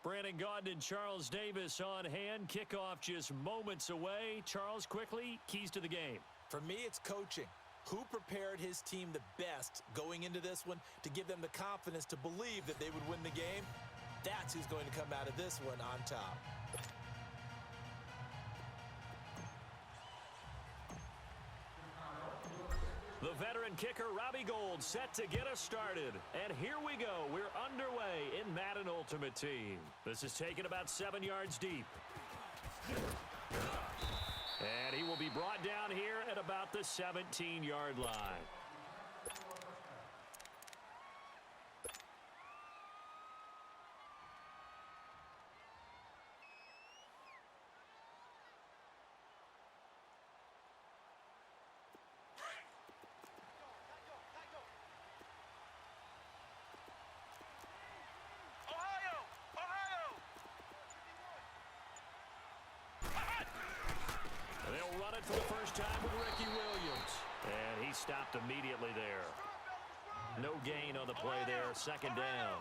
Brandon Gaudin and Charles Davis on hand. Kickoff just moments away. Charles, quickly, keys to the game. For me, it's coaching. Who prepared his team the best going into this one to give them the confidence to believe that they would win the game? That's who's going to come out of this one on top. The veteran kicker, Robbie Gould, set to get us started. And here we go. We're underway in Madden Ultimate Team. This is taken about 7 yards deep. And he will be brought down here at about the 17-yard line. They'll run it for the first time with Ricky Williams. And he stopped immediately there. No gain on the play there. Second down.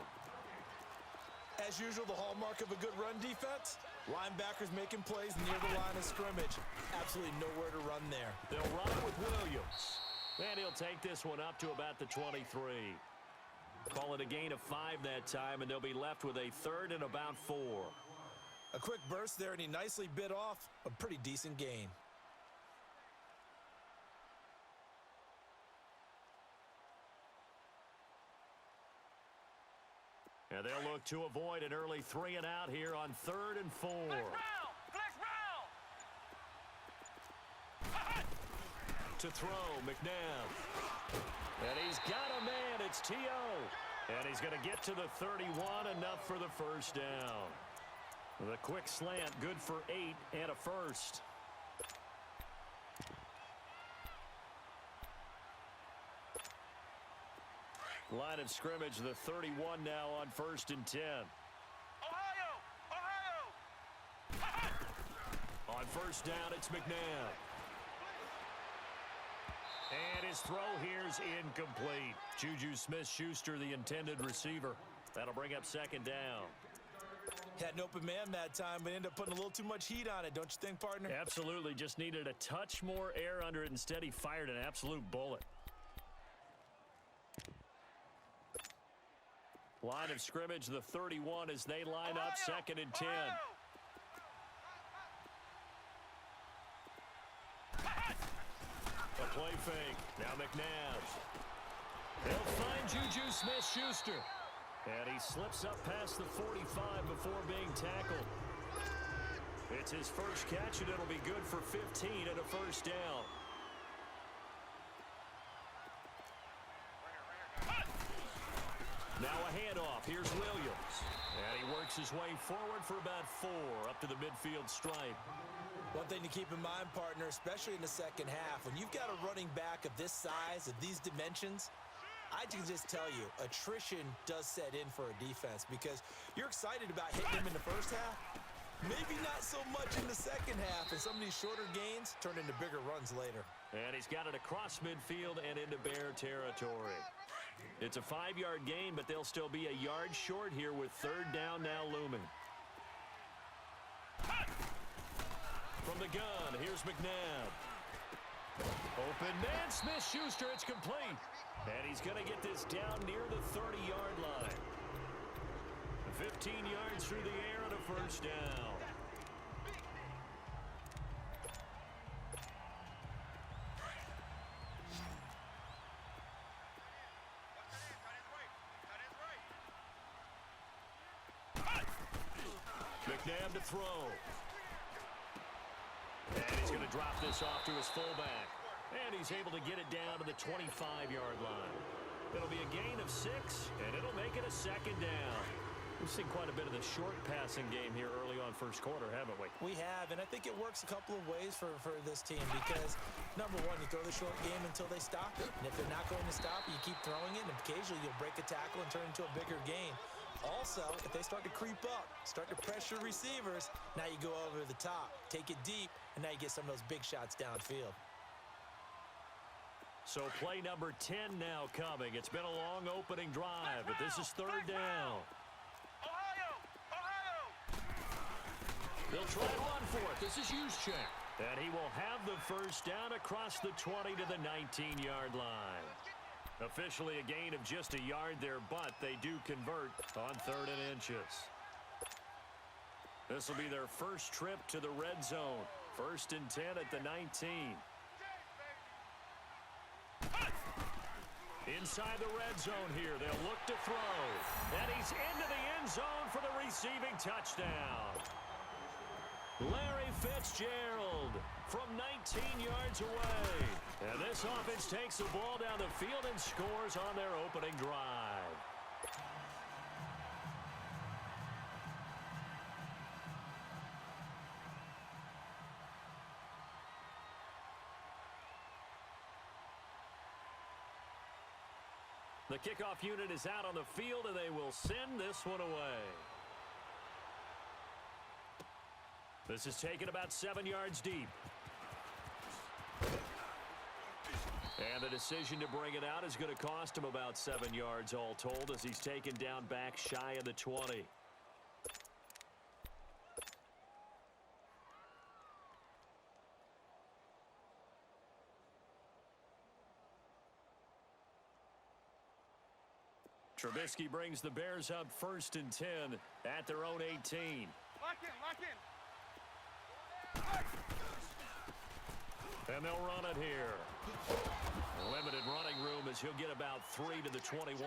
As usual, the hallmark of a good run defense, linebackers making plays near the line of scrimmage. Absolutely nowhere to run there. They'll run it with Williams. And he'll take this one up to about the 23. Call it a gain of 5 that time, and they'll be left with a third and about 4. A quick burst there, and he nicely bit off a pretty decent gain. And they'll look to avoid an early 3 and out here on 3rd and 4. To throw, McNabb. And he's got a man. It's T.O. And he's going to get to the 31, enough for the first down. The quick slant, good for 8 and a first. Line of scrimmage, the 31 now on 1st and 10. On first down, it's McNabb. And his throw here's incomplete. Juju Smith-Schuster, the intended receiver. That'll bring up second down. Had an open man that time, but ended up putting a little too much heat on it, don't you think, partner? Absolutely. Just needed a touch more air under it. Instead, he fired an absolute bullet. Line of scrimmage, the 31, as they line up 2nd and 10. A play fake. Now McNabb. They'll find Juju Smith-Schuster. And he slips up past the 45 before being tackled. It's his first catch, and it'll be good for 15 and a first down. Now a handoff. Here's Williams. And he works his way forward for about 4 up to the midfield stripe. One thing to keep in mind, partner, especially in the second half, when you've got a running back of this size, of these dimensions, I can just tell you, attrition does set in for a defense because you're excited about hitting him in the first half. Maybe not so much in the second half, and some of these shorter gains turn into bigger runs later. And he's got it across midfield and into Bear territory. It's a 5-yard gain, but they'll still be a yard short here with 3rd down now looming. From the gun, here's McNabb. Open man, Smith-Schuster, it's complete. And he's going to get this down near the 30-yard line. 15 yards through the air and a first down. McNabb to throw. And he's going to drop this off to his fullback. And he's able to get it down to the 25-yard line. It'll be a gain of 6, and it'll make it a 2nd down. We've seen quite a bit of the short passing game here early on first quarter, haven't we? We have, and I think it works a couple of ways for this team because, number one, you throw the short game until they stop it. And if they're not going to stop it, you keep throwing it, and occasionally you'll break a tackle and turn it into a bigger gain. Also, if they start to creep up, start to pressure receivers, now you go over the top, take it deep, and now you get some of those big shots downfield. So play number 10 now coming. It's been a long opening drive, but this is 3rd down. They'll try and run for it. This is Juszczyk. And he will have the first down across the 20 to the 19-yard line. Officially a gain of just a yard there, but they do convert on 3rd and inches. This will be their first trip to the red zone. 1st and 10 at the 19. Inside the red zone here. They'll look to throw. And he's into the end zone for the receiving touchdown. Larry Fitzgerald from 19 yards away. And this offense takes the ball down the field and scores on their opening drive. The kickoff unit is out on the field, and they will send this one away. This is taken about 7 yards deep. And the decision to bring it out is going to cost him about 7 yards all told as he's taken down back shy of the 20. Trubisky brings the Bears up 1st and 10 at their own 18. Lock in. And they'll run it here. Limited running room as he'll get about 3 to the 21.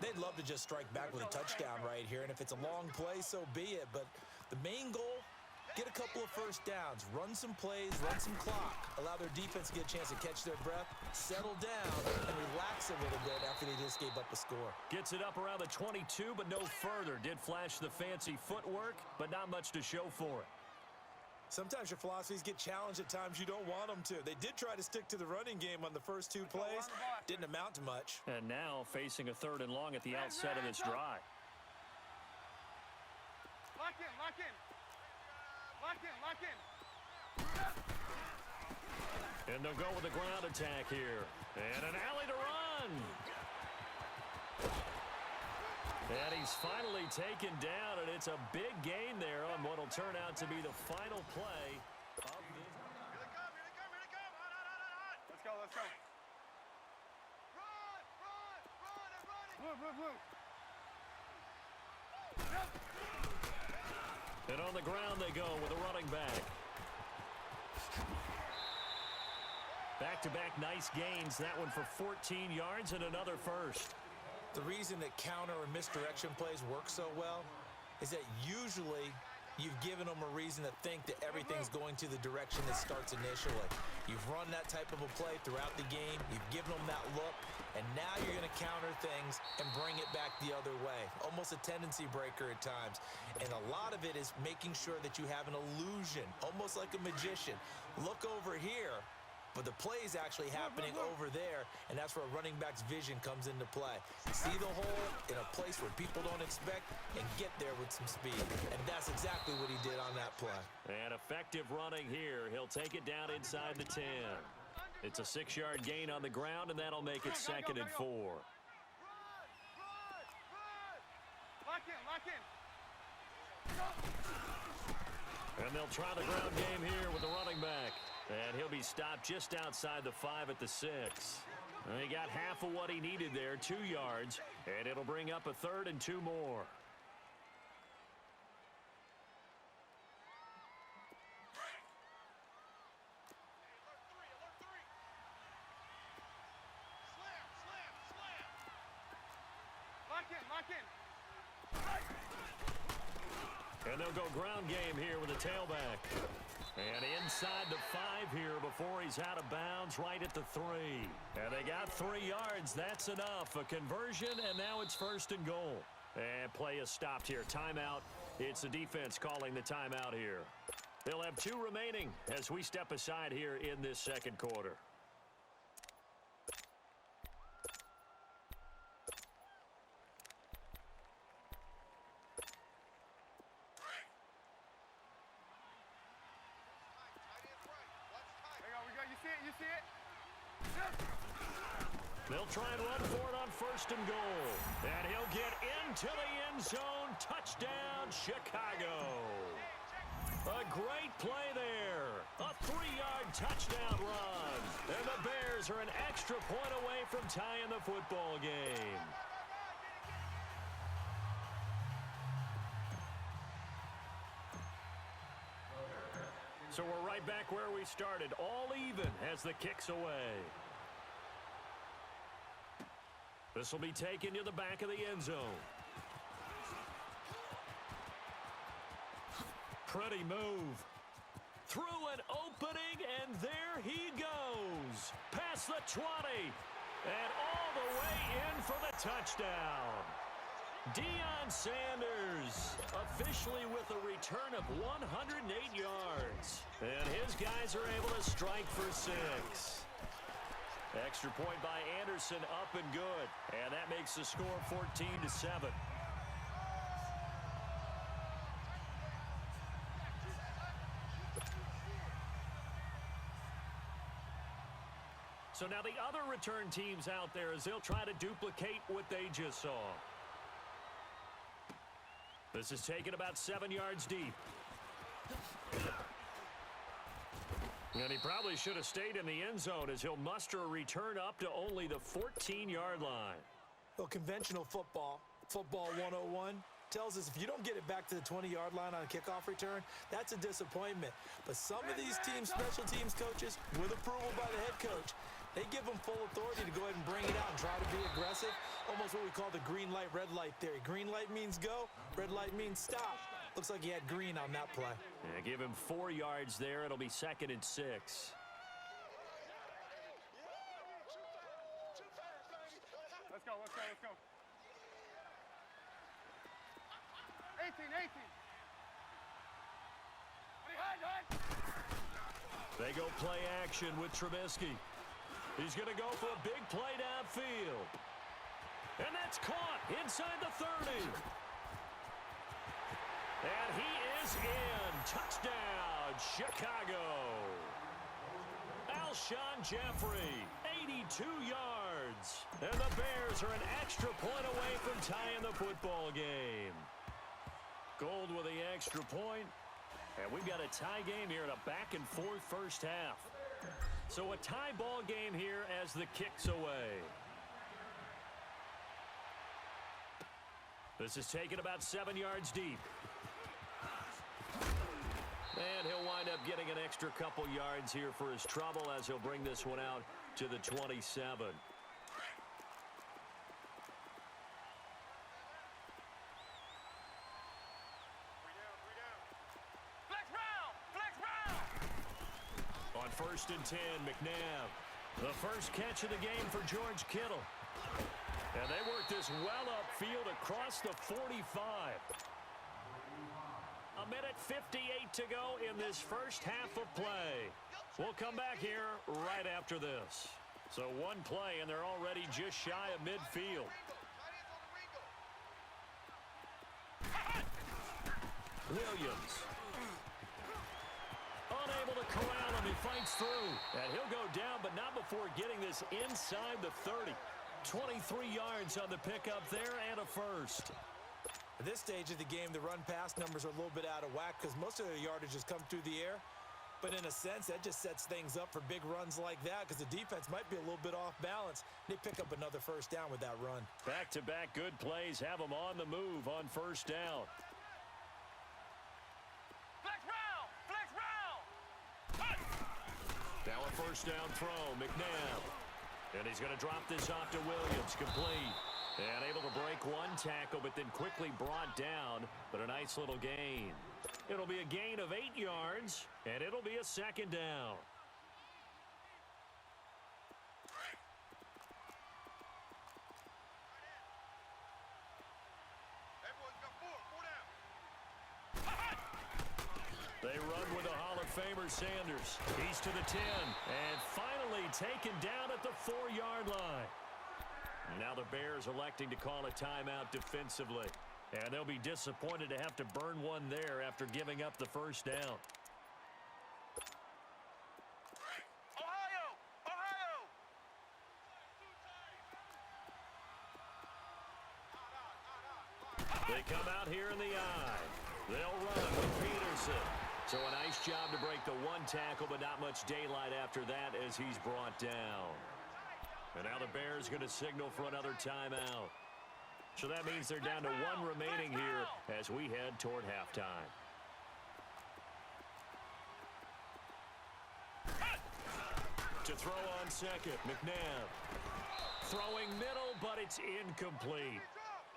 They'd love to just strike back with a touchdown right here, and if it's a long play, so be it. But the main goal, get a couple of first downs, run some plays, run some clock, allow their defense to get a chance to catch their breath, settle down, and relax a little bit after they just gave up a score. Gets it up around the 22, but no further. Did flash the fancy footwork, but not much to show for it. Sometimes your philosophies get challenged at times you don't want them to. They did try to stick to the running game on the first 2 plays. Didn't amount to much. And now facing a 3rd and long at the outset of this drive. Lock in. And they'll go with the ground attack here. And an alley to run. And he's finally taken down, and it's a big gain there on what will turn out to be the final play of this. Here they come. Let's go. Run, Blue. And on the ground they go with a running back. Back-to-back nice gains. That one for 14 yards and another first. The reason that counter or misdirection plays work so well is that usually you've given them a reason to think that everything's going to the direction that starts initially. You've run that type of a play throughout the game. You've given them that look, and now you're going to counter things and bring it back the other way. Almost a tendency breaker at times. And a lot of it is making sure that you have an illusion, almost like a magician. Look over here. But the play is actually happening over there, and that's where a running back's vision comes into play. See the hole in a place where people don't expect and get there with some speed. And that's exactly what he did on that play. And effective running here. He'll take it down inside the 10. It's a 6-yard gain on the ground, and that'll make it 2nd and 4. Lock in. And they'll try the ground game here with the running back. And he'll be stopped just outside the 5 at the 6. And he got half of what he needed there, 2 yards. And it'll bring up a 3rd and 2 more. Lock in. And they'll go ground game here with a tailback. And inside the 5 here before he's out of bounds right at the 3. And they got 3 yards. That's enough. A conversion, and now it's 1st and goal. And play is stopped here. Timeout. It's the defense calling the timeout here. They'll have 2 remaining as we step aside here in this 2nd quarter. You see it? They'll try and run for it on 1st and goal. And he'll get into the end zone. Touchdown, Chicago. A great play there. A 3-yard touchdown run. And the Bears are an extra point away from tying the football game. So we're right back where we started, all even as the kick's away. This will be taken to the back of the end zone. Pretty move. Through an opening, and there he goes. Past the 20. And all the way in for the touchdown. Deion Sanders officially with a return of 108 yards. And his guys are able to strike for 6. Extra point by Anderson, up and good. And that makes the score 14-7. So now the other return teams out there as they'll try to duplicate what they just saw. This is taken about 7 yards deep. And he probably should have stayed in the end zone as he'll muster a return up to only the 14-yard line. Well, conventional football 101, tells us if you don't get it back to the 20-yard line on a kickoff return, that's a disappointment. But some of these teams, special teams coaches, with approval by the head coach, they give them full authority to go ahead and bring it out and try to be aggressive. Almost what we call the green light, red light theory. Green light means go, red light means stop. Looks like he had green on that play. Yeah, give him 4 yards there. It'll be 2nd and 6. Let's go. 18. They go play action with Trubisky. He's going to go for a big play downfield. And that's caught inside the 30. And he is in. Touchdown, Chicago. Alshon Jeffrey, 82 yards. And the Bears are an extra point away from tying the football game. Gold with the extra point. And we've got a tie game here in a back-and-forth first half. So a tie ball game here as the kick's away. This is taken about 7 yards deep. And he'll wind up getting an extra couple yards here for his trouble as he'll bring this one out to the 27. On 1st and 10, McNabb. The first catch of the game for George Kittle. And they work this well upfield across the 45. A minute 58 to go in this first half of play. We'll come back here right after this. So one play, and they're already just shy of midfield. Williams. Unable to corral him. He fights through. And he'll go down, but not before getting this inside the 30. 23 yards on the pickup there and a first. At this stage of the game, the run-pass numbers are a little bit out of whack because most of their yardage has come through the air. But in a sense, that just sets things up for big runs like that because the defense might be a little bit off balance. They pick up another first down with that run. Back-to-back good plays have them on the move on first down. Now a first down throw, McNabb. And he's going to drop this off to Williams, complete. And able to break one tackle, but then quickly brought down. But a nice little gain. It'll be a gain of 8 yards, and it'll be a second down. They run with the Hall of Famer Sanders. He's to the 10, and finally taken down at the 4-yard line. Now the Bears electing to call a timeout defensively. And they'll be disappointed to have to burn one there after giving up the first down. Ohio! They come out here in the eye. They'll run with Peterson. So a nice job to break the one tackle, but not much daylight after that as he's brought down. And now the Bears going to signal for another timeout. So that means they're down to one remaining here as we head toward halftime. To throw on second, McNabb. Throwing middle, but it's incomplete.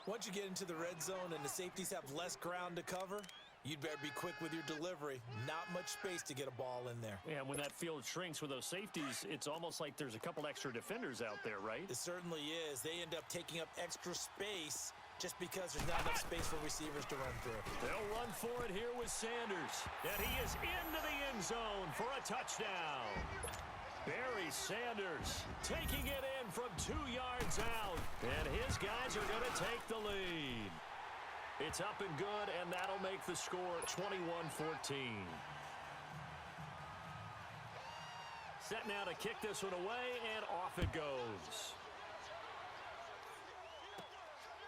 Once you get into the red zone and the safeties have less ground to cover, you'd better be quick with your delivery. Not much space to get a ball in there. Yeah, when that field shrinks with those safeties, it's almost like there's a couple extra defenders out there, right? It certainly is. They end up taking up extra space just because there's not enough space for receivers to run through. They'll run for it here with Sanders. And he is into the end zone for a touchdown. Barry Sanders taking it in from 2 yards out. And his guys are going to take the lead. It's up and good, and that'll make the score 21-14. Set now to kick this one away, and off it goes.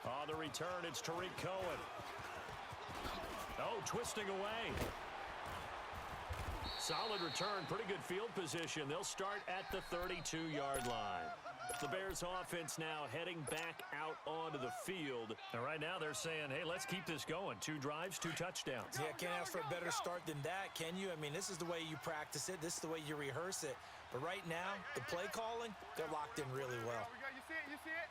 On the return, it's Tariq Cohen. Oh, twisting away. Solid return, pretty good field position. They'll start at the 32-yard line. The Bears offense now heading back out onto the field. And right now they're saying, hey, let's keep this going. 2 drives, 2 touchdowns. Yeah, can't ask for a better start than that, can you? I mean, this is the way you practice it. This is the way you rehearse it. But right now, the play calling, they're locked in really well. You see it? You see it?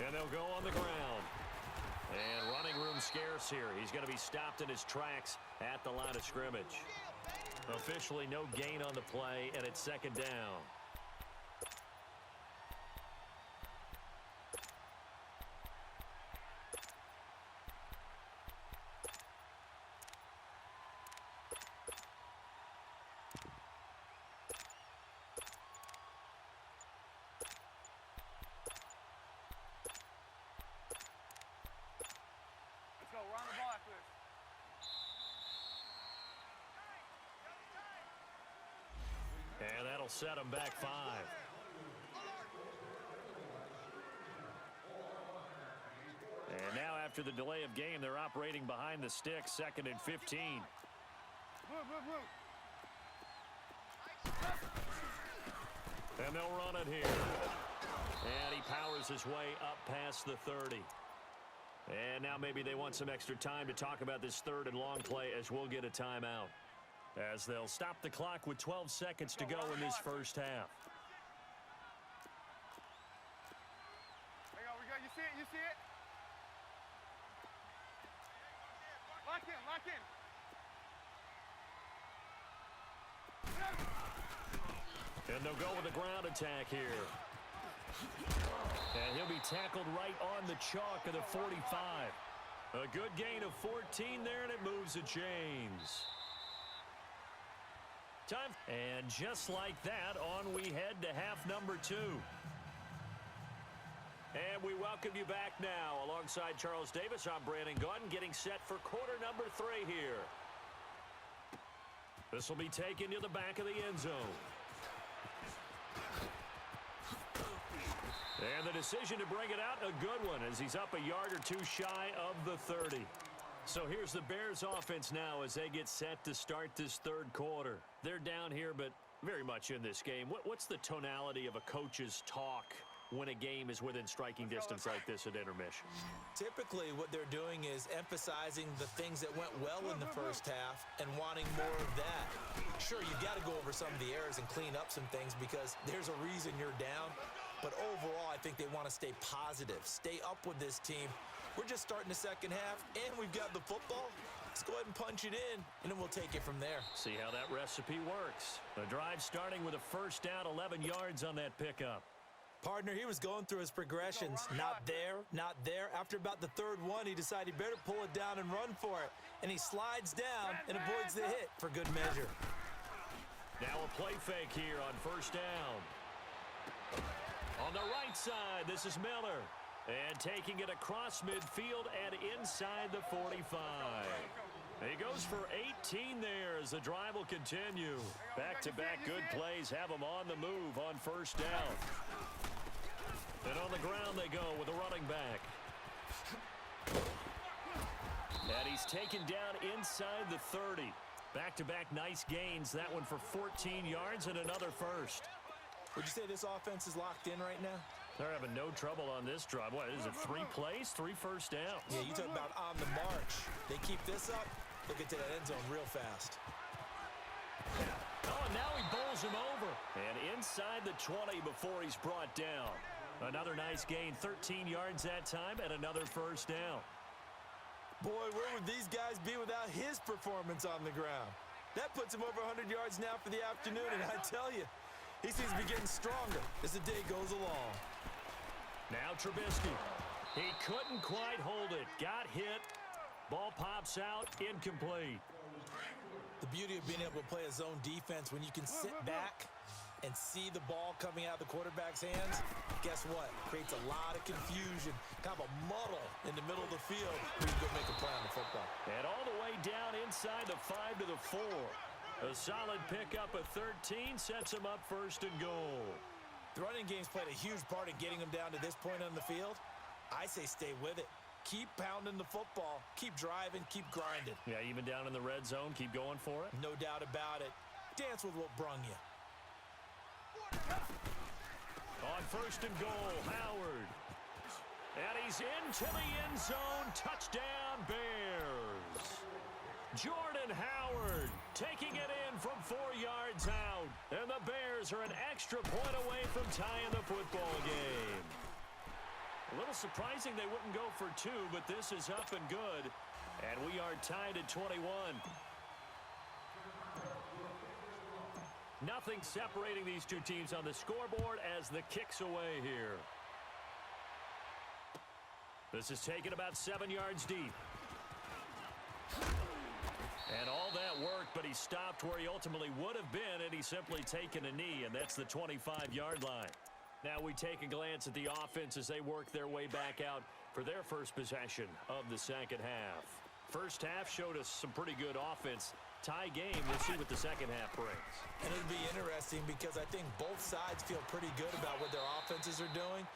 And they'll go on the ground. And running room scarce here. He's going to be stopped in his tracks at the line of scrimmage. Officially no gain on the play, and it's second down. And that'll set them back 5. And now after the delay of game, they're operating behind the sticks, 2nd and 15. And they'll run it here. And he powers his way up past the 30. And now maybe they want some extra time to talk about this 3rd and long play as we'll get a timeout. As they'll stop the clock with 12 seconds to go in this first half. You see it? You see it? Lock in, lock in. And they'll go with a ground attack here. And he'll be tackled right on the chalk of the 45. A good gain of 14 there, and it moves the chains. Time. And just like that, on we head to half number 2. And we welcome you back now. Alongside Charles Davis, I'm Brandon Gunn, getting set for quarter number 3 here. This will be taken to the back of the end zone. And the decision to bring it out, a good one, as he's up a yard or 2 shy of the 30. So here's the Bears offense now as they get set to start this 3rd quarter. They're down here, but very much in this game. What's the tonality of a coach's talk when a game is within striking distance like this at intermission? Typically, what they're doing is emphasizing the things that went well in the first half and wanting more of that. Sure, you've got to go over some of the errors and clean up some things because there's a reason you're down. But overall, I think they want to stay positive, stay up with this team. We're just starting the second half, and we've got the football. Let's go ahead and punch it in, and then we'll take it from there. See how that recipe works. The drive starting with a first down, 11 yards on that pickup. Partner, he was going through his progressions. Not there, not there. After about the 3rd one, he decided he better pull it down and run for it. And he slides down and avoids the hit for good measure. Now a play fake here on first down. On the right side, this is Miller. And taking it across midfield and inside the 45. He goes for 18 there as the drive will continue. Back-to-back good plays have him on the move on first down. And on the ground they go with a running back. And he's taken down inside the 30. Back-to-back nice gains. That one for 14 yards and another first. Would you say this offense is locked in right now? They're having no trouble on this drive. What is it, 3 plays, 3 first downs? Yeah, you talk about on the march. They keep this up, they'll get to that end zone real fast. Oh, and now he bowls him over. And inside the 20 before he's brought down. Another nice gain, 13 yards that time, and another first down. Boy, where would these guys be without his performance on the ground? That puts him over 100 yards now for the afternoon, and I tell you, he seems to be getting stronger as the day goes along. Now Trubisky. He couldn't quite hold it. Got hit. Ball pops out. Incomplete. The beauty of being able to play a zone defense when you can sit back and see the ball coming out of the quarterback's hands, guess what? Creates a lot of confusion, kind of a muddle in the middle of the field where you go make a play on the football. And all the way down inside the 5 to the 4. A solid pickup of 13 sets him up first and goal. The running game's played a huge part in getting him down to this point on the field. I say stay with it. Keep pounding the football. Keep driving. Keep grinding. Yeah, even down in the red zone, keep going for it. No doubt about it. Dance with what brung you. On first and goal, Howard. And he's into the end zone. Touchdown, Bears. Jordan Howard taking it in from 4 yards out. And the Bears are an extra point away from tying the football game. A little surprising they wouldn't go for 2, but this is up and good. And we are tied at 21. Nothing separating these two teams on the scoreboard as the kick's away here. This is taken about 7 yards deep. And all that worked, but he stopped where he ultimately would have been, and he's simply taken a knee, and that's the 25-yard line. Now we take a glance at the offense as they work their way back out for their first possession of the second half. First half showed us some pretty good offense. Tie game, we'll see what the second half brings. And it'll be interesting because I think both sides feel pretty good about what their offenses are doing.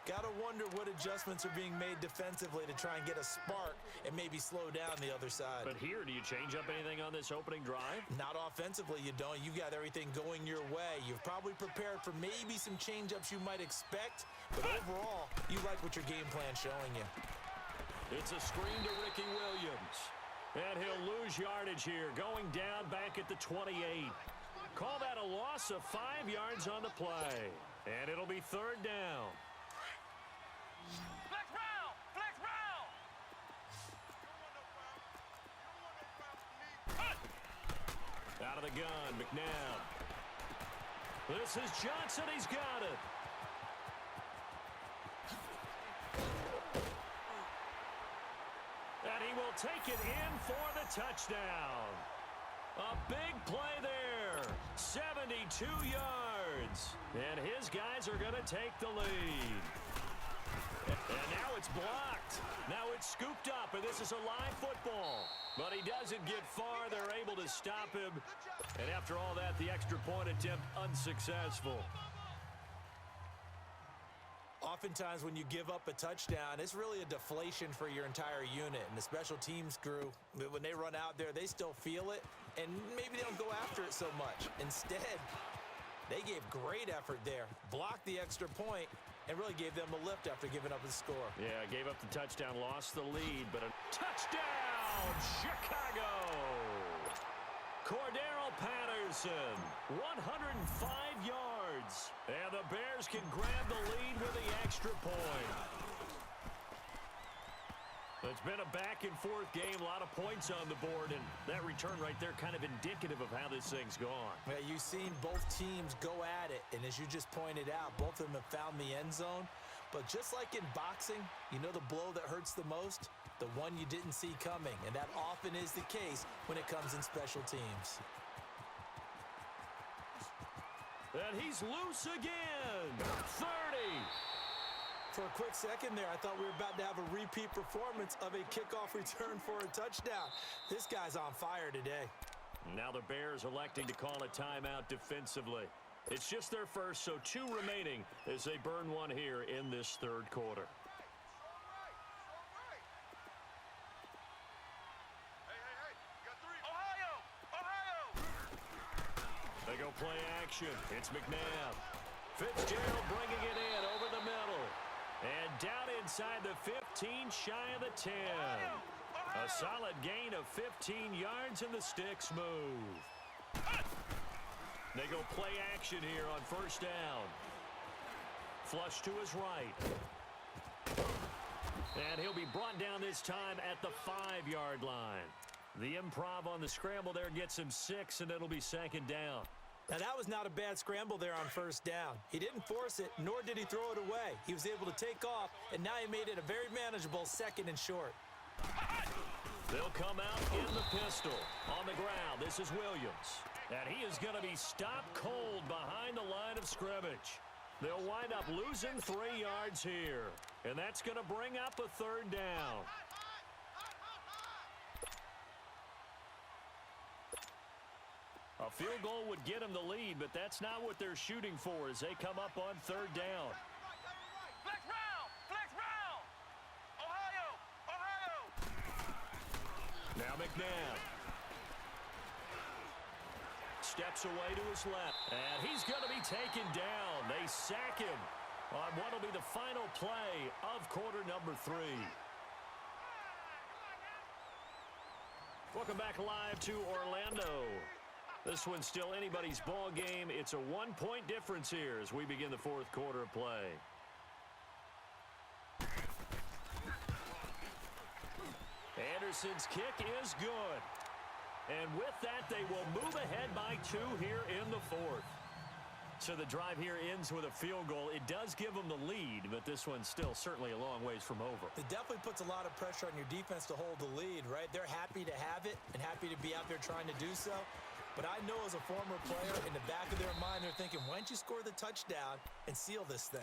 Got to wonder what adjustments are being made defensively to try and get a spark and maybe slow down the other side. But here, do you change up anything on this opening drive? Not offensively, you don't. You got everything going your way. You've probably prepared for maybe some change-ups you might expect, but overall, you like what your game plan's showing you. It's a screen to Ricky Williams. And he'll lose yardage here, going down back at the 28. Call that a loss of 5 yards on the play. And it'll be third down. Flex round! Flex round! Out of the gun, McNabb. This is Johnson. He's got it. And he will take it in for the touchdown. A big play there. 72 yards. And his guys are going to take the lead. And now it's blocked. Now it's scooped up, and this is a live football. But he doesn't get far. They're able to stop him. And after all that, the extra point attempt unsuccessful. Oftentimes when you give up a touchdown, it's really a deflation for your entire unit. And the special teams crew, when they run out there, they still feel it. And maybe they don't go after it so much. Instead, they gave great effort there. Blocked the extra point. And really gave them a lift after giving up the score. Yeah, gave up the touchdown, lost the lead, but a touchdown, Chicago! Cordero Patterson, 105 yards. And the Bears can grab the lead with the extra point. It's been a back-and-forth game, a lot of points on the board, and that return right there kind of indicative of how this thing's gone. Yeah, you've seen both teams go at it, and as you just pointed out, both of them have found the end zone. But just like in boxing, you know the blow that hurts the most? The one you didn't see coming, and that often is the case when it comes in special teams. And he's loose again. 30. For a quick second there, I thought we were about to have a repeat performance of a kickoff return for a touchdown. This guy's on fire today. Now the Bears electing to call a timeout defensively. It's just their first, so 2 remaining as they burn one here in this third quarter. They go play action. It's McNabb. Fitzgerald bringing it in over the middle. And down inside the 15, shy of the 10. A solid gain of 15 yards, and the sticks move. They go play action here on first down. Flush to his right. And he'll be brought down this time at the 5-yard line. The improv on the scramble there gets him 6, and it'll be second down. Now, that was not a bad scramble there on first down. He didn't force it, nor did he throw it away. He was able to take off, and now he made it a very manageable 2nd and short. They'll come out in the pistol. On the ground, this is Williams. And he is going to be stopped cold behind the line of scrimmage. They'll wind up losing 3 yards here. And that's going to bring up a 3rd down. A field goal would get them the lead, but that's not what they're shooting for as they come up on 3rd down. Flex round! Flex round! Ohio! Ohio! Now McNabb. Steps away to his left. And he's going to be taken down. They sack him on what will be the final play of quarter number 3. Welcome back live to Orlando. This one's still anybody's ball game. It's a 1-point difference here as we begin the 4th quarter of play. Anderson's kick is good. And with that, they will move ahead by 2 here in the 4th. So the drive here ends with a field goal. It does give them the lead, but this one's still certainly a long ways from over. It definitely puts a lot of pressure on your defense to hold the lead, right? They're happy to have it and happy to be out there trying to do so. But I know as a former player, in the back of their mind, they're thinking, why don't you score the touchdown and seal this thing?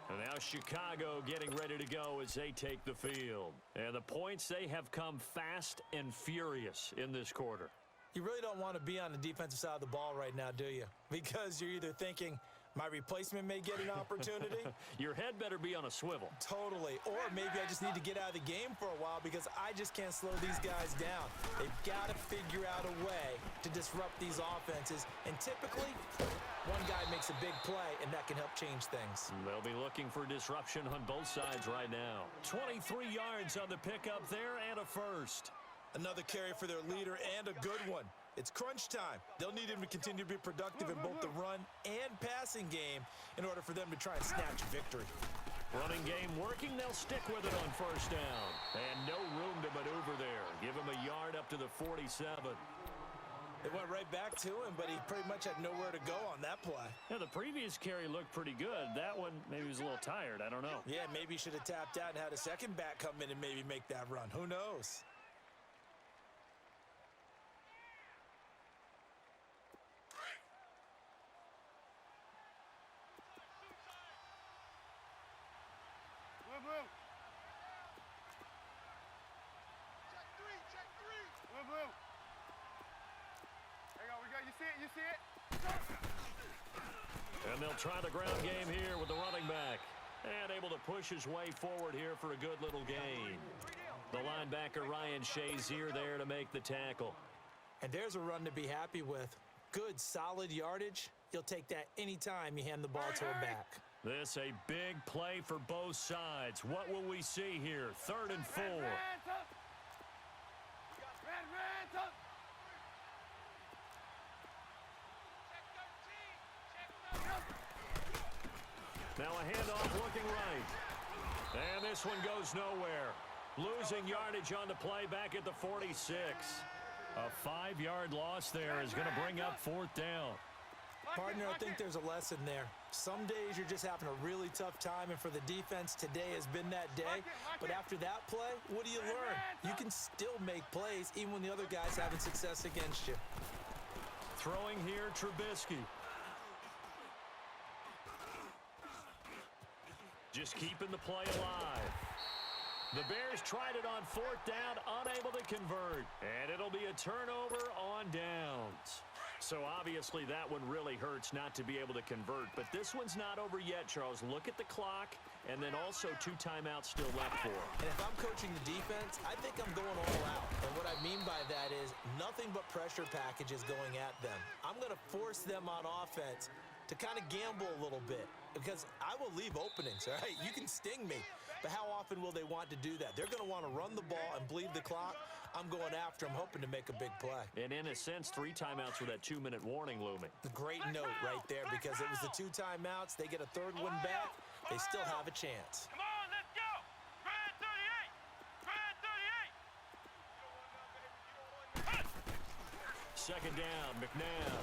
And now Chicago getting ready to go as they take the field. And the points, they have come fast and furious in this quarter. You really don't want to be on the defensive side of the ball right now, do you? Because you're either thinking, my replacement may get an opportunity. Your head better be on a swivel. Totally. Or maybe I just need to get out of the game for a while because I just can't slow these guys down. They've got to figure out a way to disrupt these offenses. And typically, one guy makes a big play, and that can help change things. They'll be looking for disruption on both sides right now. 23 yards on the pickup there and a first. Another carry for their leader and a good one. It's crunch time. They'll need him to continue to be productive in both the run and passing game in order for them to try and snatch victory. Running game working. They'll stick with it on first down. And no room to maneuver there. Give him a yard up to the 47. They went right back to him, but he pretty much had nowhere to go on that play. Yeah, the previous carry looked pretty good. That one, maybe he was a little tired. I don't know. Yeah, maybe he should have tapped out and had a second back come in and maybe make that run. Who knows? You see it? And they'll try the ground game here with the running back. And able to push his way forward here for a good little gain. The linebacker, Ryan Shazier, there to make the tackle. And there's a run to be happy with. Good, solid yardage. You'll take that anytime you hand the ball to a back. This a big play for both sides. What will we see here? 3rd and 4. Now a handoff looking right. And this one goes nowhere. Losing yardage on the play back at the 46. A 5-yard loss there is going to bring up 4th down. Partner, I think there's a lesson there. Some days you're just having a really tough time, and for the defense, today has been that day. But after that play, what do you learn? You can still make plays even when the other guy's having success against you. Throwing here, Trubisky. Just keeping the play alive. The Bears tried it on 4th down, unable to convert. And it'll be a turnover on downs. So obviously that one really hurts not to be able to convert. But this one's not over yet, Charles. Look at the clock, and then also 2 timeouts still left for him. And if I'm coaching the defense, I think I'm going all out. And what I mean by that is nothing but pressure packages going at them. I'm going to force them on offense to kind of gamble a little bit because I will leave openings, all right? You can sting me, but how often will they want to do that? They're going to want to run the ball and bleed the clock. I'm going after them, hoping to make a big play. And in a sense, 3 timeouts with that 2-minute warning looming. Great note right there because it was the 2 timeouts. They get a 3rd one back. They still have a chance. Come on, let's go. Grand 38. Grand 38. Second down, McNabb.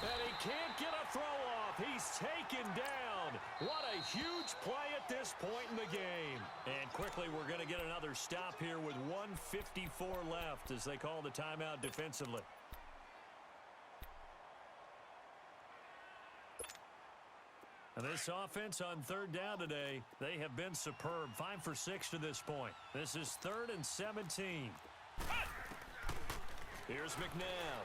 And he can't get a throw off. He's taken down. What a huge play at this point in the game. And quickly, we're going to get another stop here with 1:54 left as they call the timeout defensively. And this offense on 3rd down today, they have been superb. 5 for 6 to this point. This is 3rd and 17. Here's McNabb.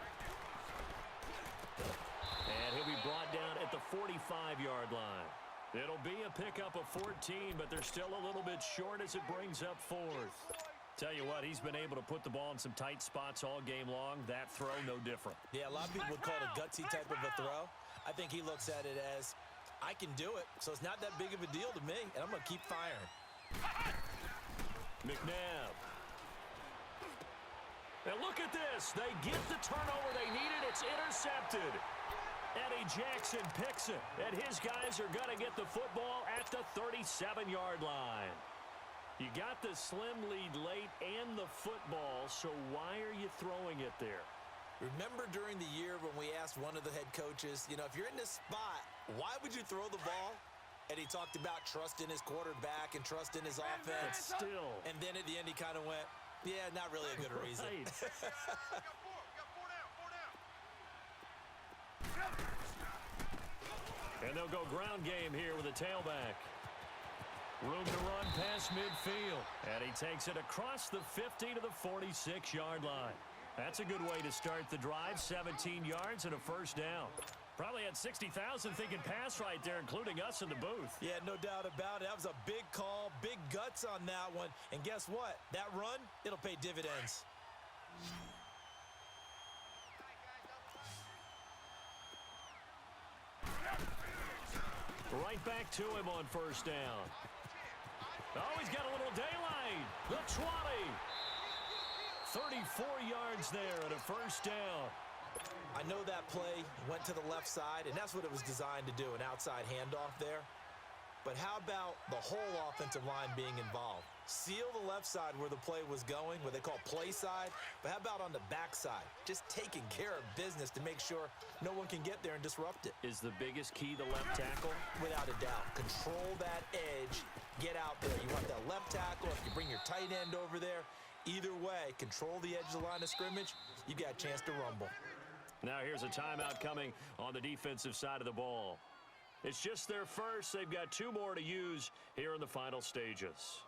And he'll be brought down at the 45-yard line. It'll be a pickup of 14, but they're still a little bit short as it brings up 4th. Tell you what, he's been able to put the ball in some tight spots all game long. That throw, no different. Yeah, a lot of people would call it a gutsy type of a throw. I think he looks at it as, I can do it, so it's not that big of a deal to me, and I'm going to keep firing. McNabb. And look at this. They get the turnover they needed. It's intercepted. Eddie Jackson picks it, and his guys are going to get the football at the 37-yard line. You got the slim lead late and the football, so why are you throwing it there? Remember during the year when we asked one of the head coaches, you know, if you're in this spot, why would you throw the ball? And he talked about trust in his quarterback and trust in his offense. Still. And then at the end he kind of went, yeah, not really a good reason. We got 4 down, 4 down. And they'll go ground game here with a tailback. Room to run past midfield. And he takes it across the 50 to the 46-yard line. That's a good way to start the drive. 17 yards and a first down. Probably had 60,000 thinking pass right there, including us in the booth. Yeah, no doubt about it. That was a big call, big guts on that one. And guess what? That run, it'll pay dividends. Right back to him on first down. Oh, he's got a little daylight. The 20. 34 yards there and a first down. I know that play went to the left side, and that's what it was designed to do, an outside handoff there. But how about the whole offensive line being involved? Seal the left side where the play was going, what they call play side. But how about on the back side? Just taking care of business to make sure no one can get there and disrupt it. Is the biggest key the left tackle? Without a doubt. Control that edge. Get out there. You want that left tackle. If you bring your tight end over there, either way, control the edge of the line of scrimmage, you got a chance to rumble. Now here's a timeout coming on the defensive side of the ball. It's just their first. They've got 2 more to use here in the final stages.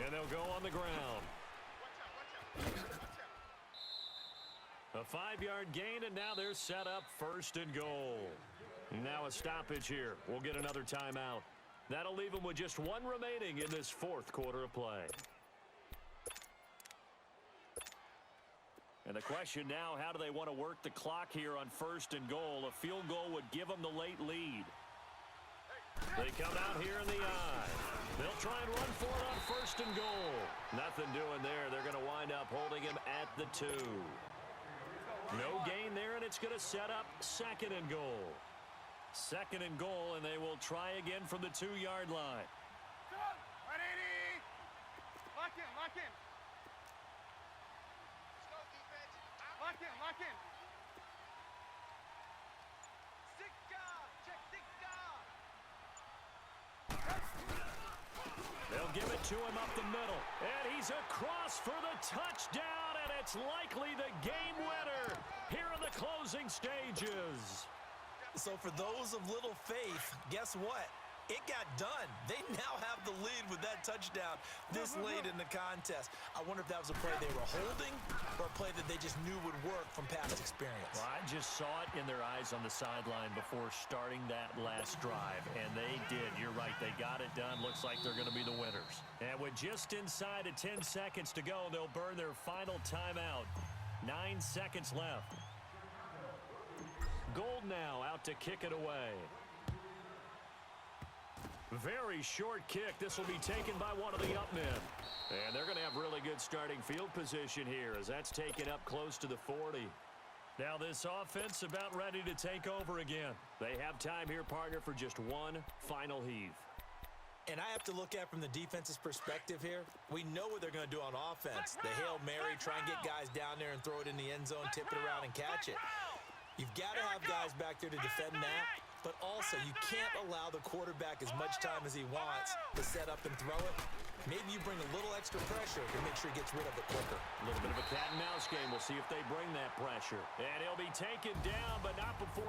And they'll go on the ground. A 5-yard gain, and now they're set up 1st and goal. Now a stoppage here. We'll get another timeout. That'll leave them with just 1 remaining in this 4th quarter of play. And the question now, how do they want to work the clock here on 1st and goal? A field goal would give them the late lead. They come out here in the eye. They'll try and run for it on 1st and goal. Nothing doing there. They're going to wind up holding him at the 2. No gain there, and it's going to set up 2nd and goal. 2nd and goal, and they will try again from the 2-yard line. 180. Lock in, lock in. Lock in, lock in. They'll give it to him up the middle. And he's across for the touchdown, and it's likely the game winner here in the closing stages. So for those of little faith, guess what? It got done. They now have the lead with that touchdown this late in the contest. I wonder if that was a play they were holding or a play that they just knew would work from past experience. Well, I just saw it in their eyes on the sideline before starting that last drive, and they did. You're right. They got it done. Looks like they're going to be the winners. And with just inside of 10 seconds to go, they'll burn their final timeout. 9 seconds left. Gold now out to kick it away. Very short kick. This will be taken by one of the up men. And they're going to have really good starting field position here as that's taken up close to the 40. Now this offense about ready to take over again. They have time here, partner, for just one final heave. And I have to look at it from the defense's perspective here. We know what they're going to do on offense. The Hail Mary, try and get guys down there and throw it in the end zone, tip it around and catch it. You've got to have guys back there to defend that. But also, you can't allow the quarterback as much time as he wants to set up and throw it. Maybe you bring a little extra pressure to make sure he gets rid of it quicker. A little bit of a cat and mouse game. We'll see if they bring that pressure. And he'll be taken down, but not before